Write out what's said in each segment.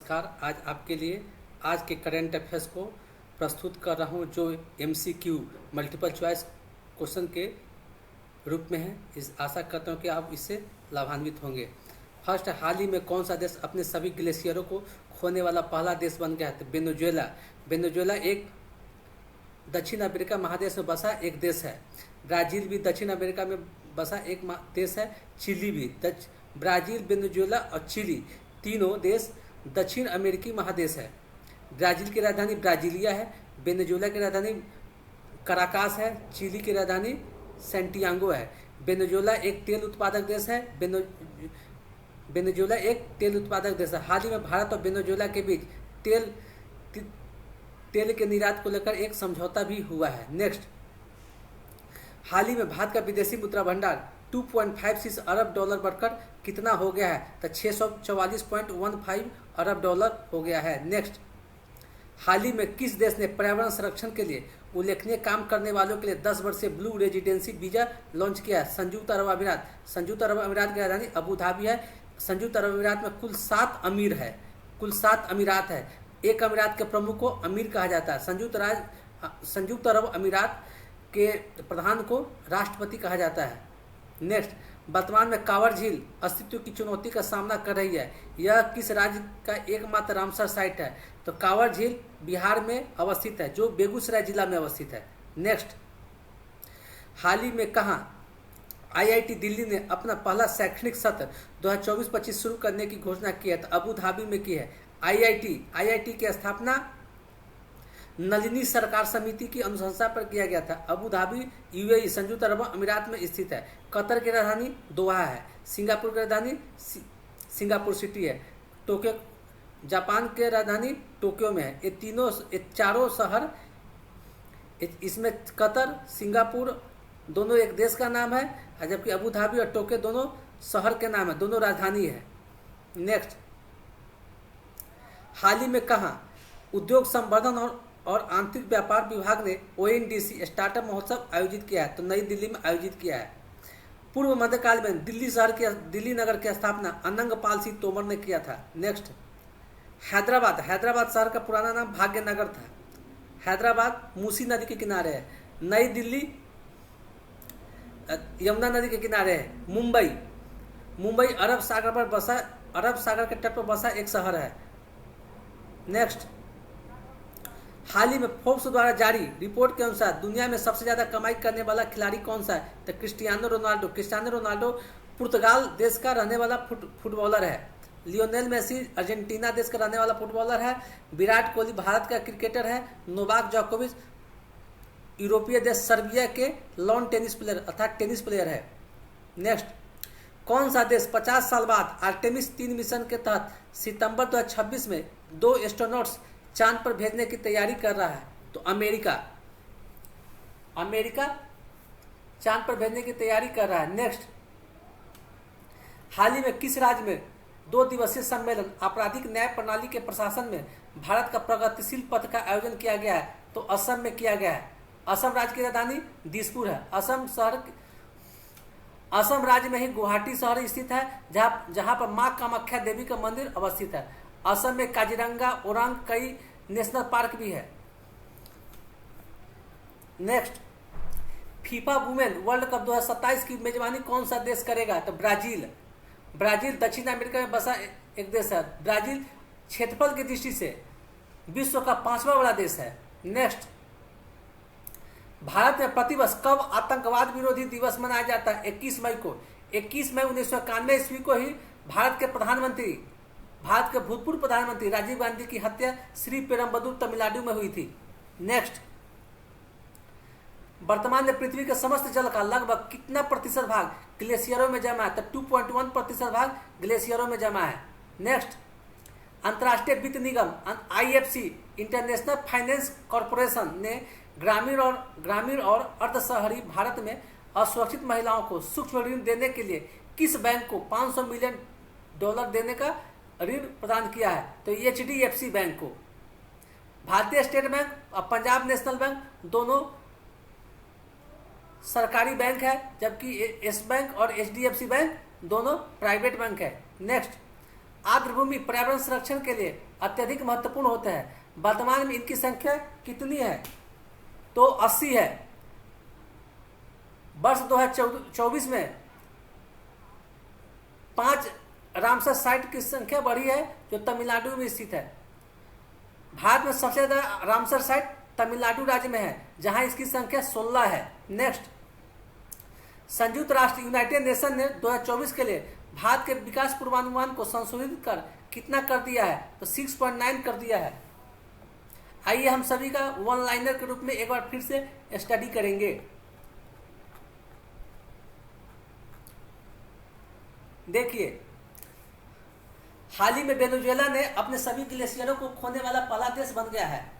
नमस्कार। आज आपके लिए आज के करंट अफेयर्स को प्रस्तुत कर रहा हूं जो MCQ मल्टीपल चॉइस क्वेश्चन के रूप में है। इस आशा करता हूं कि आप इससे लाभान्वित होंगे। फर्स्ट, हाल ही में कौन सा देश अपने सभी ग्लेशियरों को खोने वाला पहला देश बन गया है? तो वेनेजुएला। वेनेजुएला एक दक्षिण अमेरिका महादेश में बसा एक देश है। ब्राज़ील भी दक्षिण अमेरिका में बसा एक देश है। चिली भी। ब्राज़ील, वेनेजुएला और चिली तीनों देश दक्षिण अमेरिकी महादेश है। ब्राज़ील की राजधानी ब्राजीलिया है। वेनेजुएला की राजधानी कराकास है। चिली की राजधानी सैंटियागो है। वेनेजुएला एक तेल उत्पादक देश है। वेनेजुएला एक तेल उत्पादक देश है। हाल ही में भारत और वेनेजुएला के बीच तेल के निर्यात को लेकर एक समझौता भी हुआ है। नेक्स्ट, हाल ही में भारत का विदेशी मुद्रा भंडार 2.56 अरब डॉलर बढ़कर कितना हो गया है? तो 644.15 अरब डॉलर हो गया है। नेक्स्ट, हाल ही में किस देश ने पर्यावरण संरक्षण के लिए उल्लेखनीय काम करने वालों के लिए 10 वर्षीय ब्लू रेजिडेंसी वीजा लॉन्च किया है? संयुक्त अरब अमीरात। संयुक्त अरब अमीरात की राजधानी अबू धाबी है। संयुक्त अरब अमीरात में कुल 7 अमीर है। कुल 7 अमीरात है। एक अमीरात के प्रमुख को अमीर कहा जाता है। संयुक्त अरब अमीरात के प्रधान को राष्ट्रपति कहा जाता है। नेक्स्ट, वर्तमान में कांवर झील अस्तित्व की चुनौती का सामना कर रही है। यह किस राज्य का एकमात्र रामसर साइट है? तो कांवर झील बिहार में अवस्थित है, जो बेगूसराय जिला में अवस्थित है। नेक्स्ट, हाल ही में कहाँ IIT दिल्ली ने अपना पहला शैक्षणिक सत्र 2024-25 शुरू करने की घोषणा की है? तो अबू धाबी में की है। IIT की स्थापना नलिनी सरकार समिति की अनुशंसा पर किया गया था। अबू धाबी UAE संयुक्त अरब अमीरात में स्थित है। कतर की राजधानी दोहा है। सिंगापुर की राजधानी सिंगापुर सिटी है। टोक्यो जापान की राजधानी टोक्यो में है। ये चारों शहर, इसमें कतर, सिंगापुर दोनों एक देश का नाम है, जबकि अबू धाबी और टोक्यो दोनों शहर के नाम है, दोनों राजधानी है। नेक्स्ट, हाल ही में कहाँ उद्योग संवर्धन और आंतरिक व्यापार विभाग ने ONDC स्टार्टअप महोत्सव आयोजित किया है? तो नई दिल्ली में आयोजित किया है। पूर्व मध्यकाल में दिल्ली नगर की स्थापना अनंगपाल सिंह तोमर ने किया था। नेक्स्ट, हैदराबाद शहर का पुराना नाम भाग्यनगर था। हैदराबाद मूसी नदी के किनारे है। नई दिल्ली यमुना नदी के किनारे है। मुंबई अरब सागर के तट पर बसा एक शहर है। नेक्स्ट, हाल ही में फोर्ब्स द्वारा जारी रिपोर्ट के अनुसार दुनिया में सबसे ज्यादा कमाई करने वाला खिलाड़ी कौन सा है? तो क्रिस्टियानो रोनाल्डो पुर्तगाल देश का रहने वाला फुटबॉलर है। लियोनेल मेसी अर्जेंटीना देश का रहने वाला फुटबॉलर है। विराट कोहली भारत का क्रिकेटर है। नोवाक जोकोविच यूरोपीय देश सर्बिया के लॉन टेनिस प्लेयर अर्थात टेनिस प्लेयर है। नेक्स्ट, कौन सा देश 50 साल बाद आर्टेमिस 3 मिशन के तहत सितंबर 2026 में 2 एस्ट्रोनॉट्स चांद पर भेजने की तैयारी कर रहा है? तो अमेरिका चांद पर भेजने की तैयारी कर रहा है। नेक्स्ट, हाल ही में किस राज्य में 2 दिवसीय सम्मेलन आपराधिक न्याय प्रणाली के प्रशासन में भारत का प्रगतिशील पथ का आयोजन किया गया है? तो असम में किया गया है। असम राज्य की राजधानी दिसपुर है। असम राज्य में ही गुवाहाटी शहर स्थित है, जहां पर मां कामाख्या देवी का मंदिर अवस्थित है। असम में काजीरंगा, ओरांग कई नेशनल पार्क भी है। Next, FIFA women world cup 2027 की मेजबानी कौन सा देश करेगा? तो ब्राजील दक्षिण अमेरिका में बसा एक देश है। ब्राजील क्षेत्रफल की दृष्टि से विश्व का 5वां बड़ा देश है। नेक्स्ट, भारत में प्रतिवर्ष कब आतंकवाद विरोधी दिवस मनाया जाता है? 21 मई को। 21 मई 1991 ईस्वी को ही भारत के भूतपूर्व प्रधानमंत्री राजीव गांधी की हत्या श्री पेरम्बदूर तमिलनाडु में हुई थी। नेक्स्ट, वर्तमान में पृथ्वी के समस्त जल का लगभग कितना प्रतिशत भाग ग्लेशियरों में जमा है? तो 2.1% भाग ग्लेशियरों में जमा है। नेक्स्ट, अंतर्राष्ट्रीय वित्त निगम IFC इंटरनेशनल फाइनेंस कॉरपोरेशन ने ग्रामीण और अर्धशहरी भारत में असुरक्षित महिलाओं को सूक्ष्म ऋण देने के लिए किस बैंक को $500 मिलियन देने का ऋण प्रदान किया है? तो HDFC बैंक को। भारतीय स्टेट बैंक और पंजाब नेशनल बैंक दोनों सरकारी बैंक है, जबकि येस बैंक और HDFC बैंक दोनों प्राइवेट बैंक है। नेक्स्ट, आर्द्रभूमि पर्यावरण संरक्षण के लिए अत्यधिक महत्वपूर्ण होते हैं। वर्तमान में इनकी संख्या कितनी है? तो 80 है। वर्ष 2024 में 5 रामसर साइट की संख्या बढ़ी है जो तमिलनाडु में स्थित है। भारत में सबसे ज्यादा रामसर साइट तमिलनाडु राज्य में है जहां इसकी संख्या 16 है। नेक्स्ट, संयुक्त राष्ट्र यूनाइटेड नेशन ने 2024 के लिए भारत के विकास पूर्वानुमान को संशोधित कर कितना कर दिया है? तो 6.9 कर दिया है। आइए हम सभी का वन लाइनर के रूप में एक बार फिर से स्टडी करेंगे। देखिए, हाल ही में वेनेजुएला ने अपने सभी ग्लेशियरों को खोने वाला पहला देश बन गया है।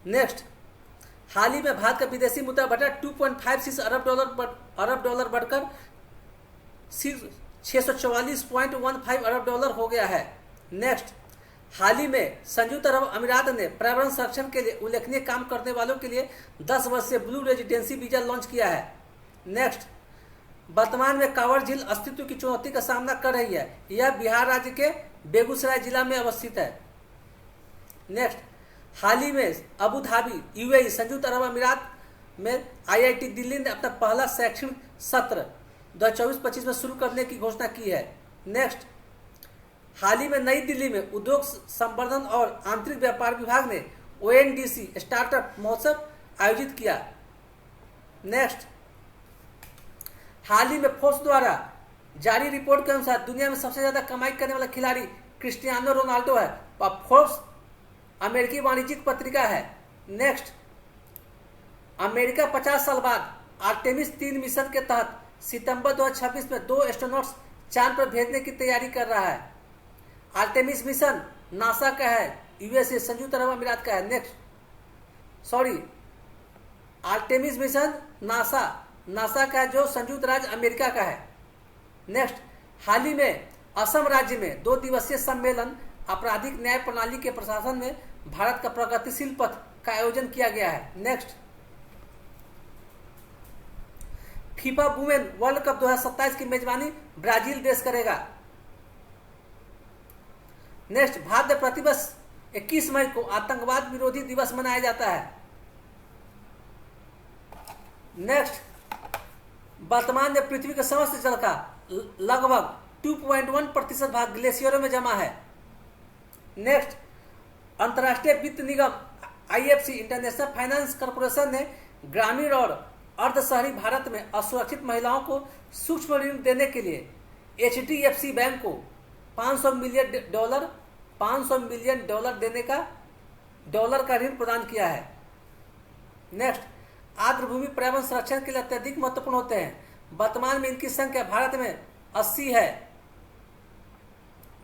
नेक्स्ट, हाल ही में भारत का विदेशी मुद्रा घटा 2.56 अरब डॉलर बढ़कर 644.15 अरब डॉलर हो गया है। नेक्स्ट, हाल ही में संयुक्त अरब अमीरात ने पर्यावरण संरक्षण के लिए उल्लेखनीय काम करने वालों के लिए 10 वर्ष से ब्लू रेजिडेंसी वीजा लॉन्च किया है। नेक्स्ट, वर्तमान में कांवर झील अस्तित्व की चुनौती का सामना कर रही है। यह बिहार राज्य के बेगूसराय जिला में अवस्थित है। नेक्स्ट, हाल ही में अबू धाबी यूएई संयुक्त अरब अमीरात में आईआईटी दिल्ली ने अपना पहला शैक्षणिक सत्र 2024-25 में शुरू करने की घोषणा की है। नेक्स्ट, हाल ही में नई दिल्ली में उद्योग संवर्धन और आंतरिक व्यापार विभाग ने ओएनडीसी स्टार्टअप महोत्सव आयोजित किया। नेक्स्ट, हाल ही में फोर्ब्स द्वारा जारी रिपोर्ट के अनुसार दुनिया में सबसे ज्यादा कमाई करने वाला खिलाड़ी क्रिस्टियानो रोनाल्डो है और फोर्ब्स अमेरिकी वाणिज्यिक पत्रिका है। नेक्स्ट, अमेरिका 50 साल बाद आर्टेमिस 3 मिशन के तहत सितंबर 2026 में 2 एस्ट्रोनॉट्स चांद पर भेजने की तैयारी कर रहा है। आर्टेमिस मिशन नासा का है, यूएसए संयुक्त अरब अमीरात का है। नेक्स्ट, आर्टेमिस मिशन नासा का है जो संयुक्त राज्य अमेरिका का है। नेक्स्ट, हाल ही में असम राज्य में 2 दिवसीय सम्मेलन आपराधिक न्याय प्रणाली के प्रशासन में भारत का प्रगतिशील पथ का आयोजन किया गया है। Next, FIFA women world cup 2027 की मेजबानी ब्राजील देश करेगा। नेक्स्ट, भारत में प्रतिवर्ष 21 मई को आतंकवाद विरोधी दिवस मनाया जाता है। नेक्स्ट, वर्तमान में पृथ्वी के समस्त जल का लगभग 2.1% भाग ग्लेशियरों में जमा है। नेक्स्ट, अंतर्राष्ट्रीय वित्त निगम आईएफसी इंटरनेशनल फाइनेंस कॉर्पोरेशन ने ग्रामीण और अर्ध शहरी भारत में असुरक्षित महिलाओं को सूक्ष्म ऋण देने के लिए एचडीएफसी बैंक को $500 मिलियन देने का ऋण प्रदान किया है। नेक्स्ट, आर्द्रभूमि पर्यावरण संरक्षण के लिए अत्यधिक महत्वपूर्ण होते हैं। वर्तमान में इनकी संख्या भारत में 80 है।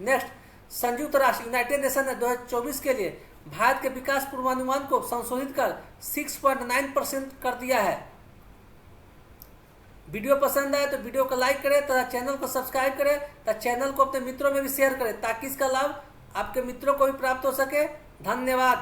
नेक्स्ट, संयुक्त राष्ट्र यूनाइटेड नेशन ने 2024 के लिए भारत के विकास पूर्वानुमान को संशोधित कर 6.9% कर दिया है। वीडियो पसंद आए तो वीडियो को लाइक करें तथा चैनल को सब्सक्राइब करें तथा चैनल को अपने मित्रों में भी शेयर करें ताकि इसका लाभ आपके मित्रों को भी प्राप्त हो सके। धन्यवाद।